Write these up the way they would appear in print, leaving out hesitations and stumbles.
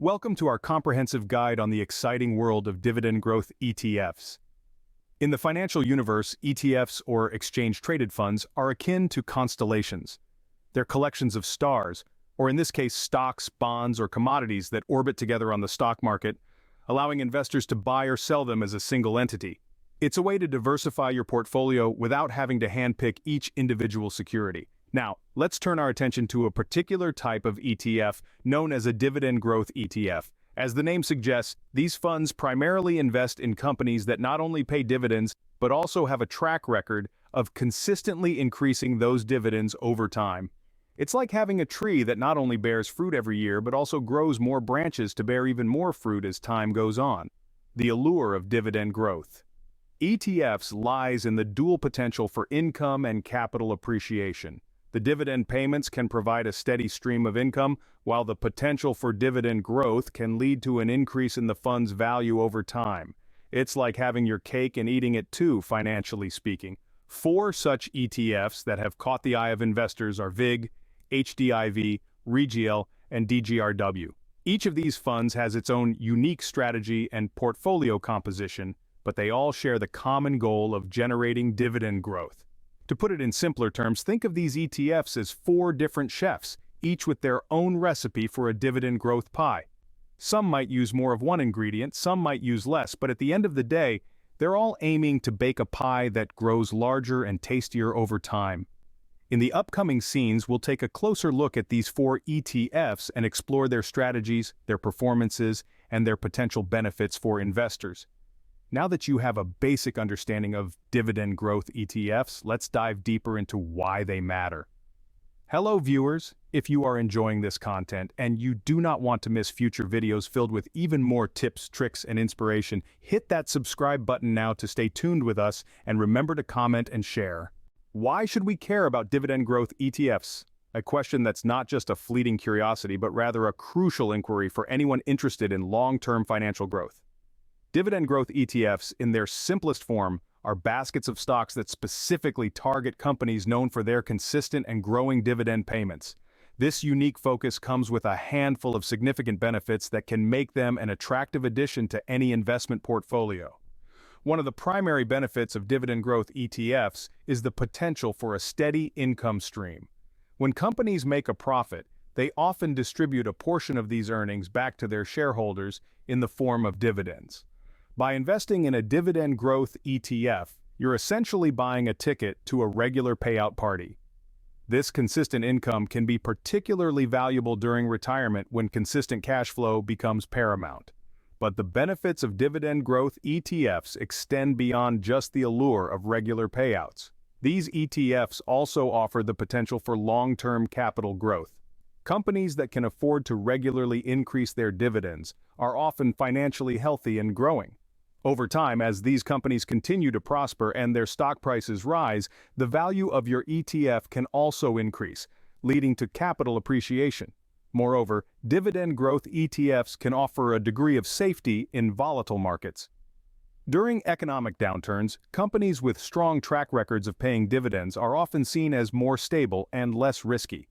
Welcome to our comprehensive guide on the exciting world of dividend growth ETFs. In the financial universe, ETFs, or exchange-traded funds, are akin to constellations. They're collections of stars, or in this case stocks, bonds, or commodities that orbit together on the stock market, allowing investors to buy or sell them as a single entity. It's a way to diversify your portfolio without having to handpick each individual security. Now, let's turn our attention to a particular type of ETF known as a dividend growth ETF. As the name suggests, these funds primarily invest in companies that not only pay dividends, but also have a track record of consistently increasing those dividends over time. It's like having a tree that not only bears fruit every year, but also grows more branches to bear even more fruit as time goes on. The allure of dividend growth. ETFs lies in the dual potential for income and capital appreciation. The dividend payments can provide a steady stream of income, while the potential for dividend growth can lead to an increase in the fund's value over time. It's like having your cake and eating it too, financially speaking. 4 such ETFs that have caught the eye of investors are VIG, HDIV, REGL, and DGRW. Each of these funds has its own unique strategy and portfolio composition, but they all share the common goal of generating dividend growth. To put it in simpler terms, think of these ETFs as 4 different chefs, each with their own recipe for a dividend growth pie. Some might use more of one ingredient, some might use less, but at the end of the day, they're all aiming to bake a pie that grows larger and tastier over time. In the upcoming scenes, we'll take a closer look at these 4 ETFs and explore their strategies, their performances, and their potential benefits for investors. Now that you have a basic understanding of dividend growth ETFs, let's dive deeper into why they matter. Hello viewers, if you are enjoying this content and you do not want to miss future videos filled with even more tips, tricks, and inspiration, hit that subscribe button now to stay tuned with us, and remember to comment and share. Why should we care about dividend growth ETFs? A question that's not just a fleeting curiosity, but rather a crucial inquiry for anyone interested in long-term financial growth. Dividend growth ETFs, in their simplest form, are baskets of stocks that specifically target companies known for their consistent and growing dividend payments. This unique focus comes with a handful of significant benefits that can make them an attractive addition to any investment portfolio. One of the primary benefits of dividend growth ETFs is the potential for a steady income stream. When companies make a profit, they often distribute a portion of these earnings back to their shareholders in the form of dividends. By investing in a dividend growth ETF, you're essentially buying a ticket to a regular payout party. This consistent income can be particularly valuable during retirement when consistent cash flow becomes paramount. But the benefits of dividend growth ETFs extend beyond just the allure of regular payouts. These ETFs also offer the potential for long-term capital growth. Companies that can afford to regularly increase their dividends are often financially healthy and growing. Over time, as these companies continue to prosper and their stock prices rise, the value of your ETF can also increase, leading to capital appreciation. Moreover, dividend growth ETFs can offer a degree of safety in volatile markets. During economic downturns, companies with strong track records of paying dividends are often seen as more stable and less risky.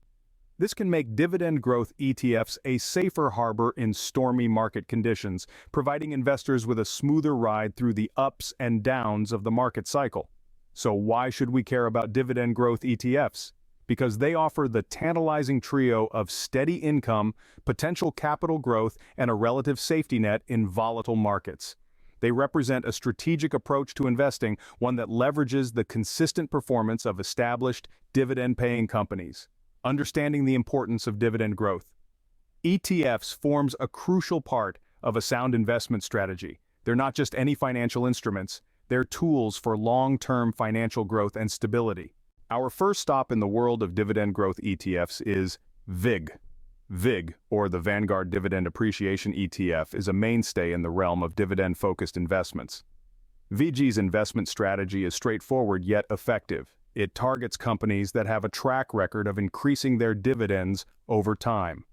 This can make dividend growth ETFs a safer harbor in stormy market conditions, providing investors with a smoother ride through the ups and downs of the market cycle. So why should we care about dividend growth ETFs? Because they offer the tantalizing trio of steady income, potential capital growth, and a relative safety net in volatile markets. They represent a strategic approach to investing, one that leverages the consistent performance of established, dividend-paying companies. Understanding the importance of dividend growth. ETFs forms a crucial part of a sound investment strategy. They're not just any financial instruments, they're tools for long-term financial growth and stability. Our first stop in the world of dividend growth ETFs is VIG. VIG, or the Vanguard Dividend Appreciation ETF, is a mainstay in the realm of dividend-focused investments. VIG's investment strategy is straightforward yet effective. It targets companies that have a track record of increasing their dividends over time.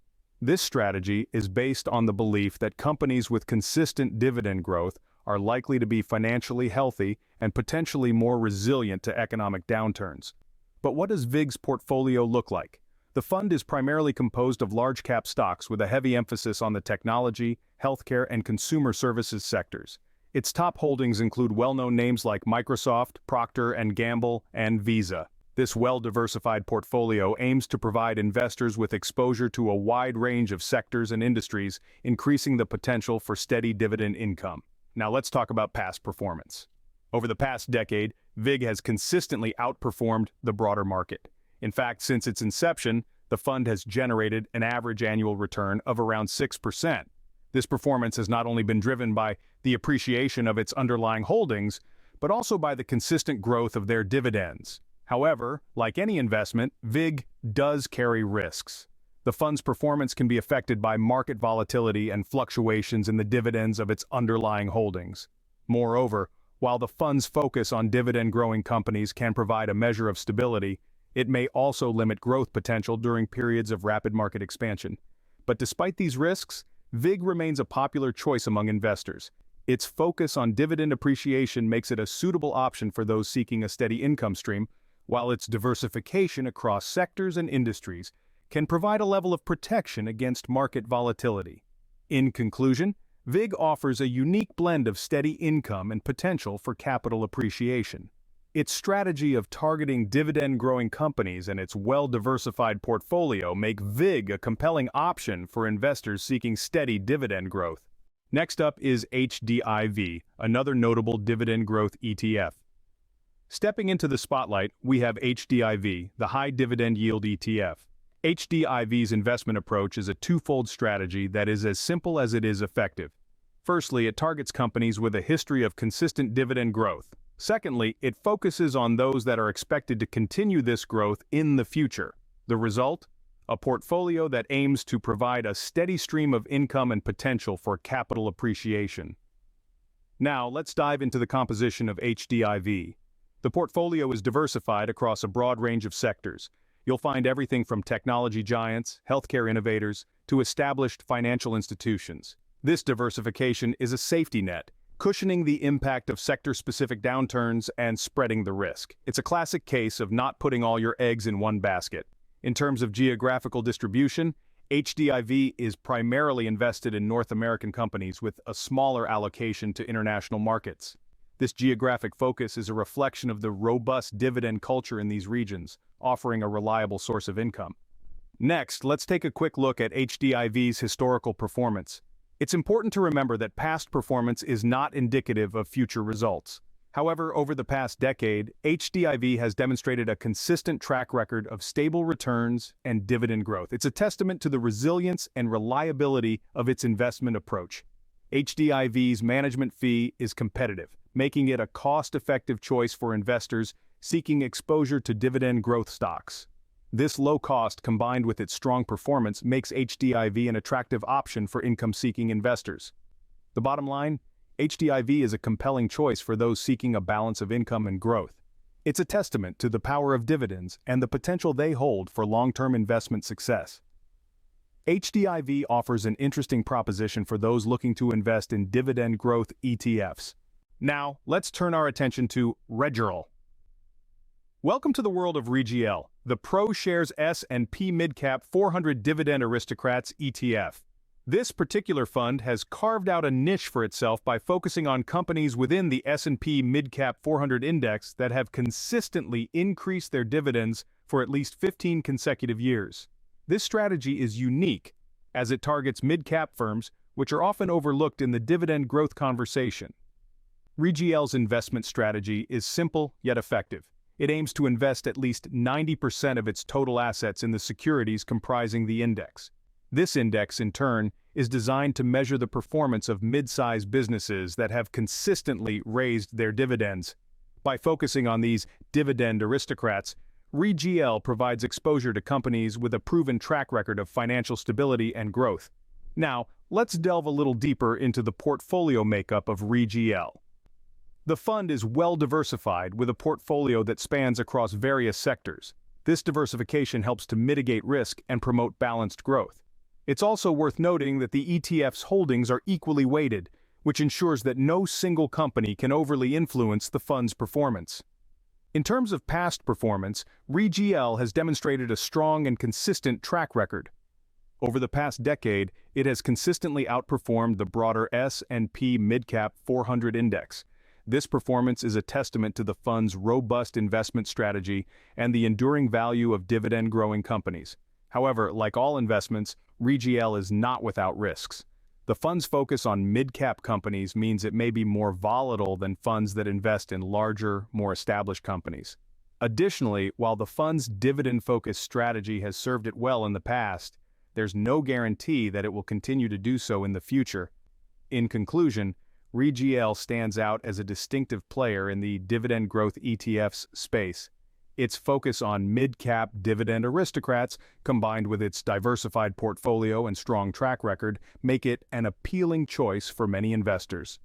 This strategy is based on the belief that companies with consistent dividend growth are likely to be financially healthy and potentially more resilient to economic downturns. But what does VIG's portfolio look like? The fund is primarily composed of large-cap stocks with a heavy emphasis on the technology, healthcare, and consumer services sectors. Its top holdings include well-known names like Microsoft, Procter & Gamble, and Visa. This well-diversified portfolio aims to provide investors with exposure to a wide range of sectors and industries, increasing the potential for steady dividend income. Now let's talk about past performance. Over the past decade, VIG has consistently outperformed the broader market. In fact, since its inception, the fund has generated an average annual return of around 6%. This performance has not only been driven by the appreciation of its underlying holdings, but also by the consistent growth of their dividends. However, like any investment, VIG does carry risks. The fund's performance can be affected by market volatility and fluctuations in the dividends of its underlying holdings. Moreover, while the fund's focus on dividend-growing companies can provide a measure of stability, it may also limit growth potential during periods of rapid market expansion. But despite these risks, VIG remains a popular choice among investors. Its focus on dividend appreciation makes it a suitable option for those seeking a steady income stream, while its diversification across sectors and industries can provide a level of protection against market volatility. In conclusion, VIG offers a unique blend of steady income and potential for capital appreciation. Its strategy of targeting dividend-growing companies and its well-diversified portfolio make VIG a compelling option for investors seeking steady dividend growth. Next up is HDIV, another notable dividend growth ETF. Stepping into the spotlight, we have HDIV, the High Dividend Yield ETF. HDIV's investment approach is a twofold strategy that is as simple as it is effective. Firstly, it targets companies with a history of consistent dividend growth. Secondly, it focuses on those that are expected to continue this growth in the future. The result? A portfolio that aims to provide a steady stream of income and potential for capital appreciation. Now, let's dive into the composition of HDIV. The portfolio is diversified across a broad range of sectors. You'll find everything from technology giants, healthcare innovators, to established financial institutions. This diversification is a safety net, cushioning the impact of sector-specific downturns and spreading the risk. It's a classic case of not putting all your eggs in one basket. In terms of geographical distribution, HDIV is primarily invested in North American companies with a smaller allocation to international markets. This geographic focus is a reflection of the robust dividend culture in these regions, offering a reliable source of income. Next, let's take a quick look at HDIV's historical performance. It's important to remember that past performance is not indicative of future results. However, over the past decade, HDIV has demonstrated a consistent track record of stable returns and dividend growth. It's a testament to the resilience and reliability of its investment approach. HDIV's management fee is competitive, making it a cost-effective choice for investors seeking exposure to dividend growth stocks. This low cost, combined with its strong performance, makes HDIV an attractive option for income-seeking investors. The bottom line, HDIV is a compelling choice for those seeking a balance of income and growth. It's a testament to the power of dividends and the potential they hold for long-term investment success. HDIV offers an interesting proposition for those looking to invest in dividend growth ETFs. Now, let's turn our attention to REGL. Welcome to the world of REGL, the ProShares S&P Midcap 400 Dividend Aristocrats ETF. This particular fund has carved out a niche for itself by focusing on companies within the S&P Midcap 400 Index that have consistently increased their dividends for at least 15 consecutive years. This strategy is unique, as it targets mid-cap firms, which are often overlooked in the dividend growth conversation. REGL's investment strategy is simple yet effective. It aims to invest at least 90% of its total assets in the securities comprising the index. This index, in turn, is designed to measure the performance of mid-sized businesses that have consistently raised their dividends. By focusing on these dividend aristocrats, REGL provides exposure to companies with a proven track record of financial stability and growth. Now, let's delve a little deeper into the portfolio makeup of REGL. The fund is well diversified with a portfolio that spans across various sectors. This diversification helps to mitigate risk and promote balanced growth. It's also worth noting that the ETF's holdings are equally weighted, which ensures that no single company can overly influence the fund's performance. In terms of past performance, REGL has demonstrated a strong and consistent track record. Over the past decade, it has consistently outperformed the broader S&P Midcap 400 index. This performance is a testament to the fund's robust investment strategy and the enduring value of dividend-growing companies. However, like all investments, REGL is not without risks. The fund's focus on mid-cap companies means it may be more volatile than funds that invest in larger, more established companies. Additionally, while the fund's dividend-focused strategy has served it well in the past, there's no guarantee that it will continue to do so in the future. In conclusion, REGL stands out as a distinctive player in the dividend growth ETFs space. Its focus on mid-cap dividend aristocrats, combined with its diversified portfolio and strong track record, make it an appealing choice for many investors.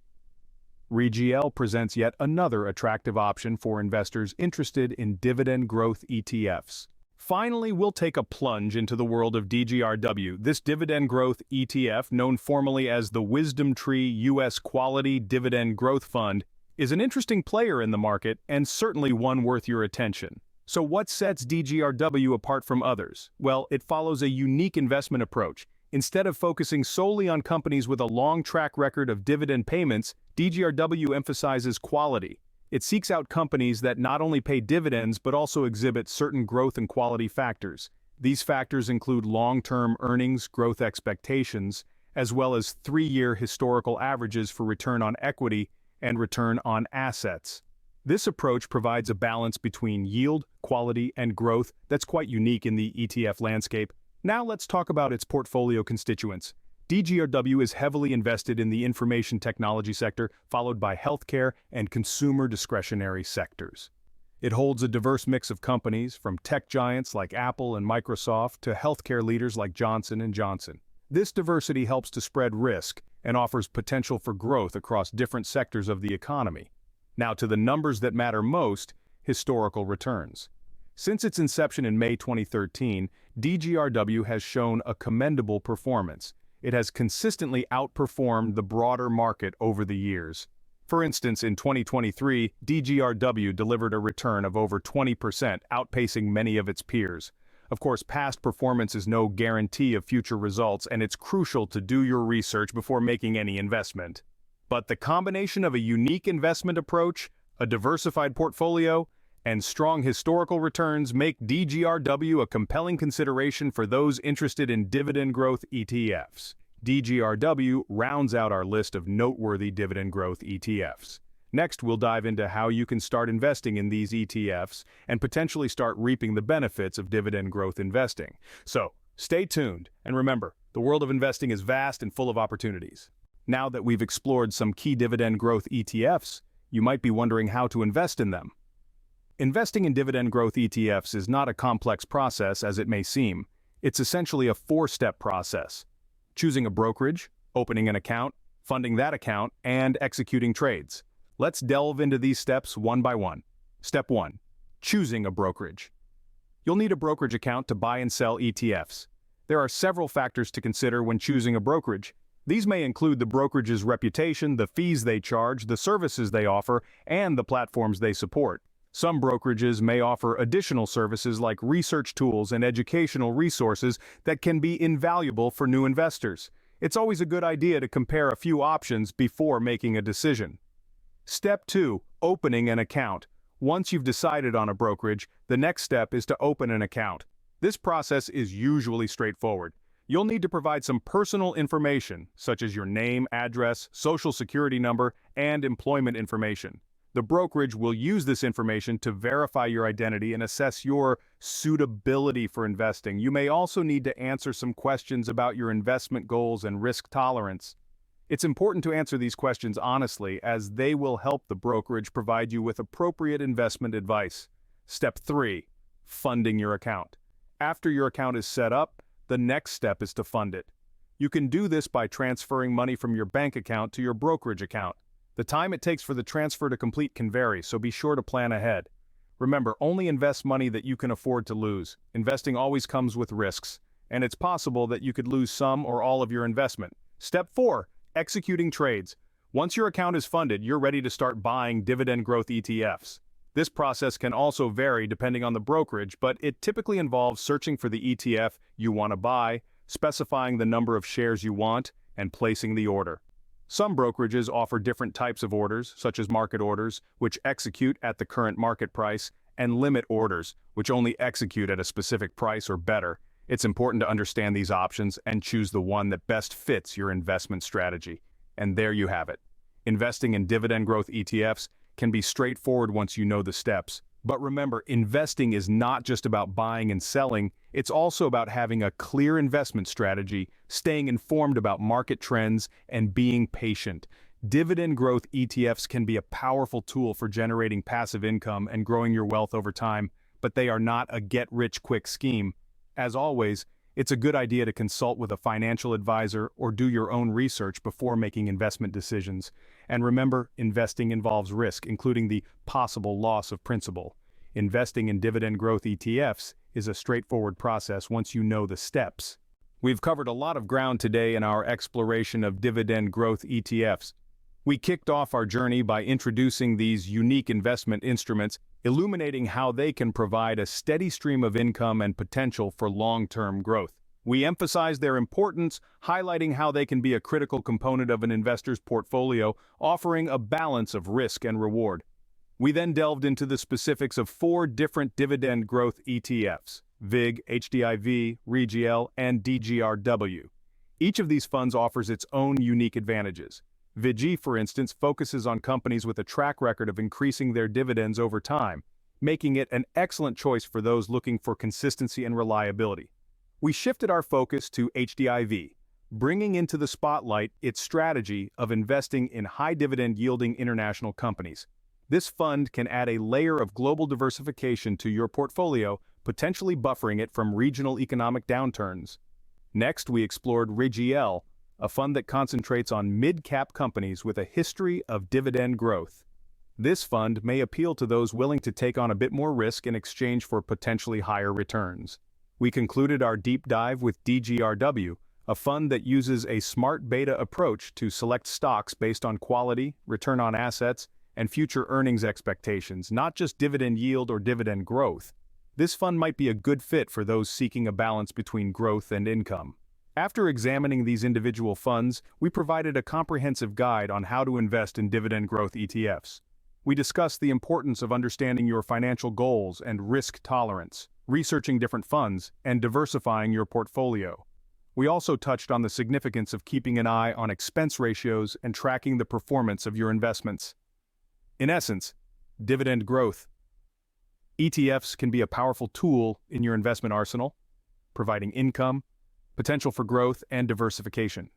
REGL presents yet another attractive option for investors interested in dividend growth ETFs. Finally, we'll take a plunge into the world of DGRW. This dividend growth ETF, known formally as the Wisdom Tree U.S. Quality Dividend Growth Fund, is an interesting player in the market and certainly one worth your attention. So what sets DGRW apart from others? Well, it follows a unique investment approach. Instead of focusing solely on companies with a long track record of dividend payments, DGRW emphasizes quality. It seeks out companies that not only pay dividends but also exhibit certain growth and quality factors. These factors include long-term earnings growth expectations, as well as 3-year historical averages for return on equity and return on assets. This approach provides a balance between yield, quality, and growth that's quite unique in the ETF landscape. Now let's talk about its portfolio constituents. DGRW is heavily invested in the information technology sector, followed by healthcare and consumer discretionary sectors. It holds a diverse mix of companies, from tech giants like Apple and Microsoft to healthcare leaders like Johnson & Johnson. This diversity helps to spread risk and offers potential for growth across different sectors of the economy. Now to the numbers that matter most, historical returns. Since its inception in May 2013, DGRW has shown a commendable performance. It has consistently outperformed the broader market over the years. For instance, in 2023, DGRW delivered a return of over 20%, outpacing many of its peers. Of course, past performance is no guarantee of future results, and it's crucial to do your research before making any investment. But the combination of a unique investment approach, a diversified portfolio, and strong historical returns make DGRW a compelling consideration for those interested in dividend growth ETFs. DGRW rounds out our list of noteworthy dividend growth ETFs. Next, we'll dive into how you can start investing in these ETFs and potentially start reaping the benefits of dividend growth investing. So, stay tuned, and remember, the world of investing is vast and full of opportunities. Now that we've explored some key dividend growth ETFs, you might be wondering how to invest in them. Investing in dividend growth ETFs is not a complex process as it may seem. It's essentially a 4-step process: choosing a brokerage, opening an account, funding that account, and executing trades. Let's delve into these steps one by one. Step 1. Choosing a brokerage. You'll need a brokerage account to buy and sell ETFs. There are several factors to consider when choosing a brokerage. These may include the brokerage's reputation, the fees they charge, the services they offer, and the platforms they support. Some brokerages may offer additional services like research tools and educational resources that can be invaluable for new investors. It's always a good idea to compare a few options before making a decision. Step 2. Opening an account. Once you've decided on a brokerage, the next step is to open an account. This process is usually straightforward. You'll need to provide some personal information, such as your name, address, social security number, and employment information. The brokerage will use this information to verify your identity and assess your suitability for investing. You may also need to answer some questions about your investment goals and risk tolerance. It's important to answer these questions honestly, as they will help the brokerage provide you with appropriate investment advice. Step 3. Funding your account. After your account is set up, the next step is to fund it. You can do this by transferring money from your bank account to your brokerage account. The time it takes for the transfer to complete can vary, so be sure to plan ahead. Remember, only invest money that you can afford to lose. Investing always comes with risks, and it's possible that you could lose some or all of your investment. Step 4. Executing trades. Once your account is funded, you're ready to start buying dividend growth ETFs. This process can also vary depending on the brokerage, but it typically involves searching for the ETF you want to buy, specifying the number of shares you want, and placing the order. Some brokerages offer different types of orders, such as market orders, which execute at the current market price, and limit orders, which only execute at a specific price or better. It's important to understand these options and choose the one that best fits your investment strategy. And there you have it. Investing in dividend growth ETFs can be straightforward once you know the steps. But remember, investing is not just about buying and selling, it's also about having a clear investment strategy, staying informed about market trends, and being patient. Dividend growth ETFs can be a powerful tool for generating passive income and growing your wealth over time, but they are not a get-rich-quick scheme. As always, it's a good idea to consult with a financial advisor or do your own research before making investment decisions. And remember, investing involves risk, including the possible loss of principal. Investing in dividend growth ETFs is a straightforward process once you know the steps. We've covered a lot of ground today in our exploration of dividend growth ETFs. We kicked off our journey by introducing these unique investment instruments, illuminating how they can provide a steady stream of income and potential for long-term growth. We emphasized their importance, highlighting how they can be a critical component of an investor's portfolio, offering a balance of risk and reward. We then delved into the specifics of 4 different dividend growth ETFs: VIG, HDIV, REGL, and DGRW. Each of these funds offers its own unique advantages. VIG, for instance, focuses on companies with a track record of increasing their dividends over time, making it an excellent choice for those looking for consistency and reliability. We shifted our focus to HDIV, bringing into the spotlight its strategy of investing in high dividend-yielding international companies. This fund can add a layer of global diversification to your portfolio, potentially buffering it from regional economic downturns. Next, we explored REGL, a fund that concentrates on mid-cap companies with a history of dividend growth. This fund may appeal to those willing to take on a bit more risk in exchange for potentially higher returns. We concluded our deep dive with DGRW, a fund that uses a smart beta approach to select stocks based on quality, return on assets, and future earnings expectations, not just dividend yield or dividend growth. This fund might be a good fit for those seeking a balance between growth and income. After examining these individual funds, we provided a comprehensive guide on how to invest in dividend growth ETFs. We discussed the importance of understanding your financial goals and risk tolerance, researching different funds, and diversifying your portfolio. We also touched on the significance of keeping an eye on expense ratios and tracking the performance of your investments. In essence, dividend growth ETFs can be a powerful tool in your investment arsenal, providing income, potential for growth, and diversification.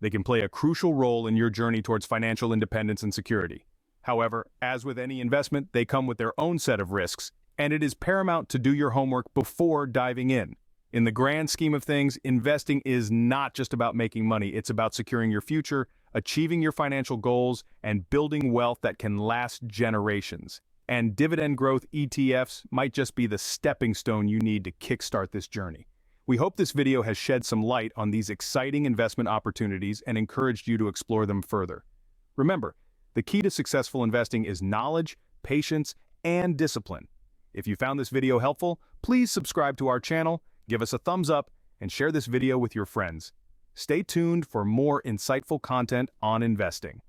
They can play a crucial role in your journey towards financial independence and security. However, as with any investment, they come with their own set of risks, and it is paramount to do your homework before diving in. In the grand scheme of things, investing is not just about making money, it's about securing your future, achieving your financial goals, and building wealth that can last generations. And dividend growth ETFs might just be the stepping stone you need to kickstart this journey. We hope this video has shed some light on these exciting investment opportunities and encouraged you to explore them further. Remember, the key to successful investing is knowledge, patience, and discipline. If you found this video helpful, please subscribe to our channel, give us a thumbs up, and share this video with your friends. Stay tuned for more insightful content on investing.